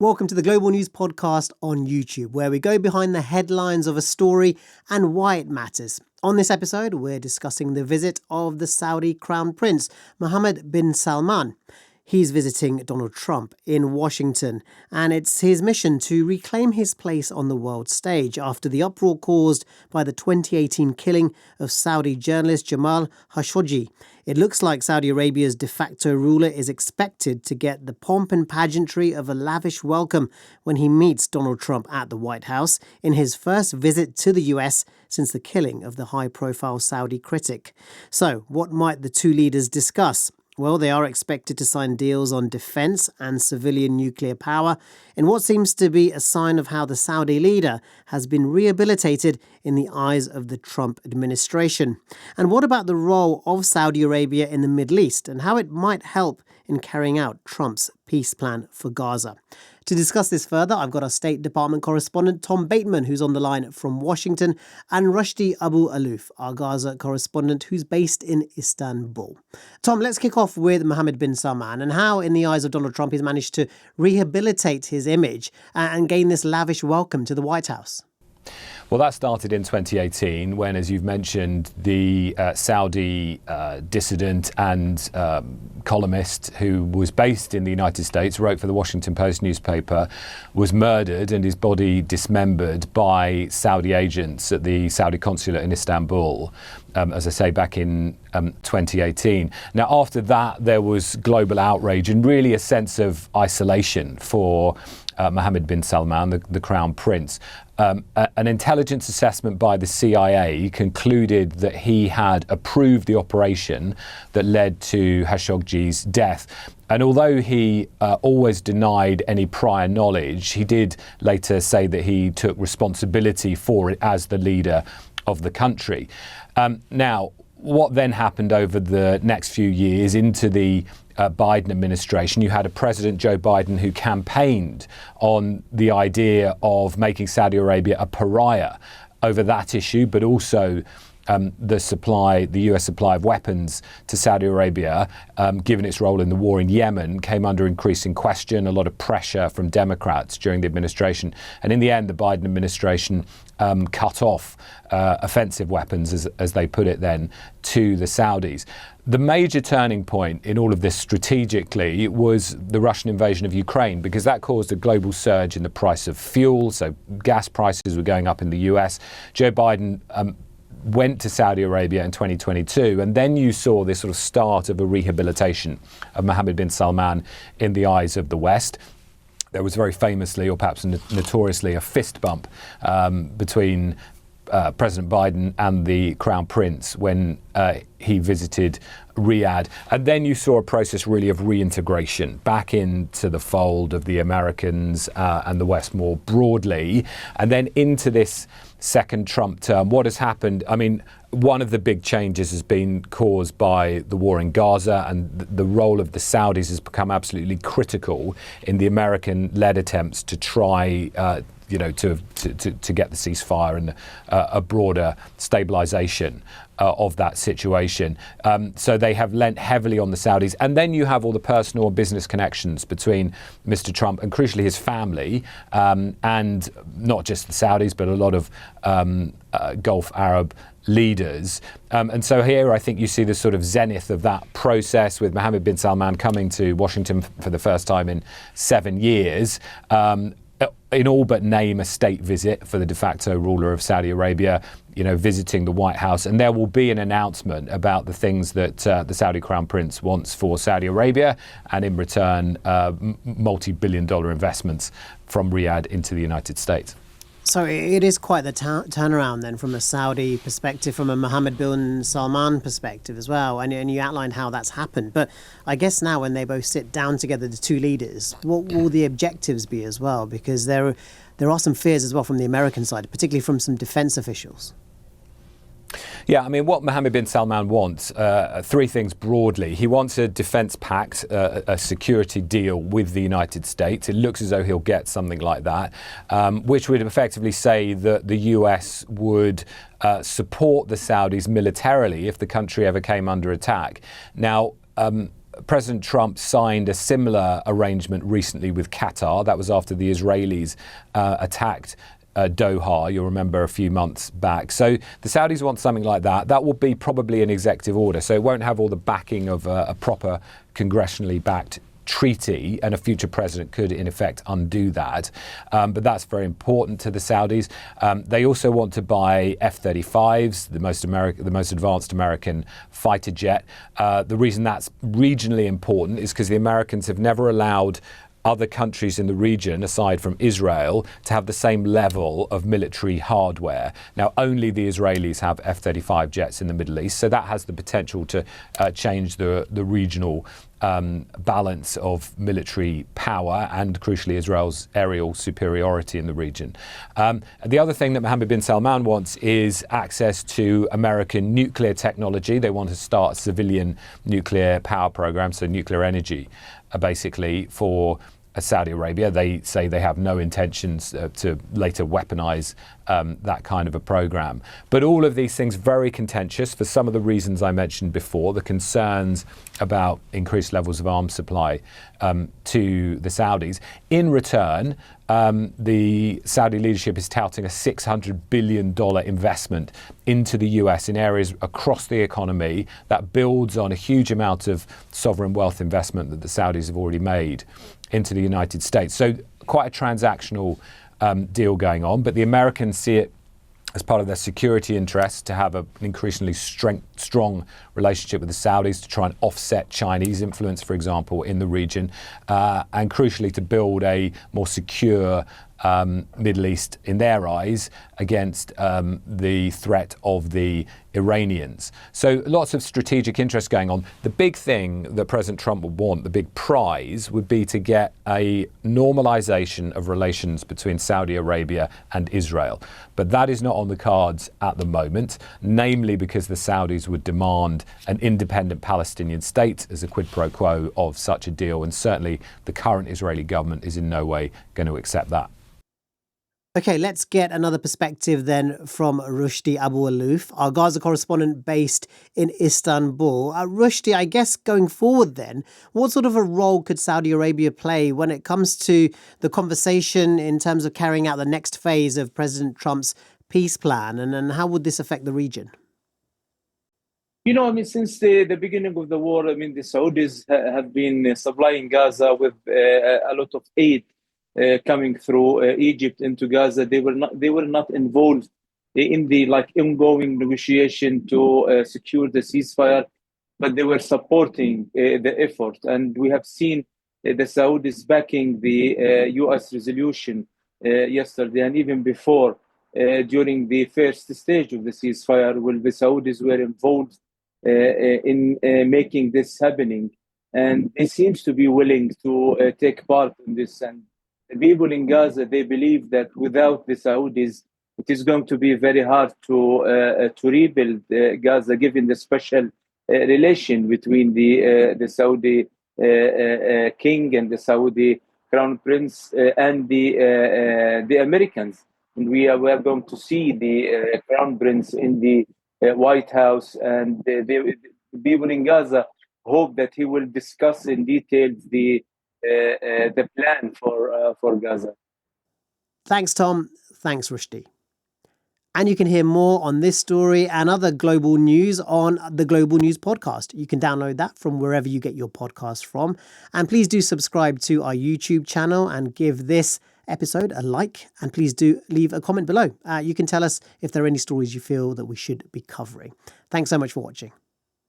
Welcome to the Global News Podcast on YouTube, where we go behind the headlines of a story and why it matters. On this episode, we're discussing the visit of the Saudi Crown Prince, Mohammed bin Salman. He's visiting Donald Trump in Washington, and it's his mission to reclaim his place on the world stage after the uproar caused by the 2018 killing of Saudi journalist Jamal Khashoggi. It looks like Saudi Arabia's de facto ruler is expected to get the pomp and pageantry of a lavish welcome when he meets Donald Trump at the White House in his first visit to the US since the killing of the high-profile Saudi critic. So, what might the two leaders discuss? Well, they are expected to sign deals on defence and civilian nuclear power in what seems to be a sign of how the Saudi leader has been rehabilitated in the eyes of the Trump administration. And what about the role of Saudi Arabia in the Middle East and how it might help in carrying out Trump's peace plan for Gaza? To discuss this further, I've got our State Department correspondent Tom Bateman, who's on the line from Washington, and Rushdie Abu Alouf, our Gaza correspondent, who's based in Istanbul. Tom, let's kick off with Mohammed bin Salman and how, in the eyes of Donald Trump, he's managed to rehabilitate his image and gain this lavish welcome to the White House. Well, that started in 2018 when, as you've mentioned, the Saudi dissident and columnist who was based in the United States, wrote for the Washington Post newspaper, was murdered and his body dismembered by Saudi agents at the Saudi consulate in Istanbul, as I say, back in 2018. Now, after that, there was global outrage and really a sense of isolation for Mohammed bin Salman, the Crown Prince. An intelligence assessment by the CIA concluded that he had approved the operation that led to Khashoggi's death. And although he always denied any prior knowledge, he did later say that he took responsibility for it as the leader of the country. Now, what then happened over the next few years into the Biden administration, you had a President Joe Biden who campaigned on the idea of making Saudi Arabia a pariah over that issue, but also the US supply of weapons to Saudi Arabia, given its role in the war in Yemen, came under increasing question, a lot of pressure from Democrats during the administration. And in the end, the Biden administration cut off offensive weapons, as they put it then, to the Saudis. The major turning point in all of this strategically was the Russian invasion of Ukraine, because that caused a global surge in the price of fuel. So gas prices were going up in the US. Joe Biden went to Saudi Arabia in 2022, and then you saw this sort of start of a rehabilitation of Mohammed bin Salman in the eyes of the West. There was very famously, or perhaps notoriously, a fist bump between President Biden and the Crown Prince when he visited Riyadh. And then you saw a process really of reintegration back into the fold of the Americans and the West more broadly, and then into this second Trump term. What has happened? I mean, one of the big changes has been caused by the war in Gaza, and the role of the Saudis has become absolutely critical in the American-led attempts to try to get the ceasefire and a broader stabilization of that situation. So they have lent heavily on the Saudis. And then you have all the personal and business connections between Mr. Trump and crucially his family, and not just the Saudis, but a lot of Gulf Arab leaders. And so here I think you see the sort of zenith of that process with Mohammed bin Salman coming to Washington for the first time in 7 years. In all but name a state visit for the de facto ruler of Saudi Arabia, visiting the White House. And there will be an announcement about the things that the Saudi Crown Prince wants for Saudi Arabia, and in return, multi-billion-dollar investments from Riyadh into the United States. So it is quite the turnaround then from a Saudi perspective, from a Mohammed bin Salman perspective as well. And you outlined how that's happened. But I guess now when they both sit down together, the two leaders, what will the objectives be as well? Because there are some fears as well from the American side, particularly from some defense officials. Yeah, I mean, what Mohammed bin Salman wants, three things broadly. He wants a defence pact, a security deal with the United States. It looks as though he'll get something like that, which would effectively say that the US would support the Saudis militarily if the country ever came under attack. Now, President Trump signed a similar arrangement recently with Qatar. That was after the Israelis attacked Doha, you'll remember, a few months back. So the Saudis want something like that. That will be probably an executive order, so it won't have all the backing of a proper congressionally backed treaty, and a future president could in effect undo that. But that's very important to the Saudis. They also want to buy F-35s, the most advanced American fighter jet. The reason that's regionally important is because the Americans have never allowed other countries in the region, aside from Israel, to have the same level of military hardware. Now, only the Israelis have F-35 jets in the Middle East, so that has the potential to change the regional balance of military power and, crucially, Israel's aerial superiority in the region. The other thing that Mohammed bin Salman wants is access to American nuclear technology. They want to start a civilian nuclear power program, so nuclear energy, basically, for Saudi Arabia. They say they have no intentions to later weaponize that kind of a program. But all of these things very contentious for some of the reasons I mentioned before, the concerns about increased levels of arms supply to the Saudis. In return, the Saudi leadership is touting a $600 billion investment into the US in areas across the economy that builds on a huge amount of sovereign wealth investment that the Saudis have already made into the United States. So quite a transactional deal going on, but the Americans see it as part of their security interests to have an increasingly strong relationship with the Saudis to try and offset Chinese influence, for example, in the region, and crucially to build a more secure Middle East, in their eyes, against the threat of the Iranians. So lots of strategic interest going on. The big thing that President Trump would want, the big prize, would be to get a normalization of relations between Saudi Arabia and Israel. But that is not on the cards at the moment, namely because the Saudis would demand an independent Palestinian state as a quid pro quo of such a deal, and certainly the current Israeli government is in no way going to accept that. Okay, let's get another perspective then from Rushdie Abu Alouf, our Gaza correspondent based in Istanbul. Rushdie, I guess going forward then, what sort of a role could Saudi Arabia play when it comes to the conversation in terms of carrying out the next phase of President Trump's peace plan, and how would this affect the region? Since the beginning of the war, the Saudis have been supplying Gaza with a lot of aid coming through Egypt into Gaza. They were not involved in the ongoing negotiation to secure the ceasefire, but they were supporting the effort. And we have seen the Saudis backing the U.S. resolution yesterday, and even before, during the first stage of the ceasefire, where the Saudis were involved in making this happening, and they seems to be willing to take part in this. And the people in Gaza, they believe that without the Saudis, it is going to be very hard to rebuild Gaza, given the special relation between the Saudi king and the Saudi crown prince and the Americans. And we are going to see the crown prince in the White House, and the people in Gaza hope that he will discuss in detail the plan for Gaza. Thanks, Tom. Thanks, Rushdie. And you can hear more on this story and other global news on the Global News Podcast. You can download that from wherever you get your podcasts from. And please do subscribe to our YouTube channel and give this episode a like. And please do leave a comment below. You can tell us if there are any stories you feel that we should be covering. Thanks so much for watching.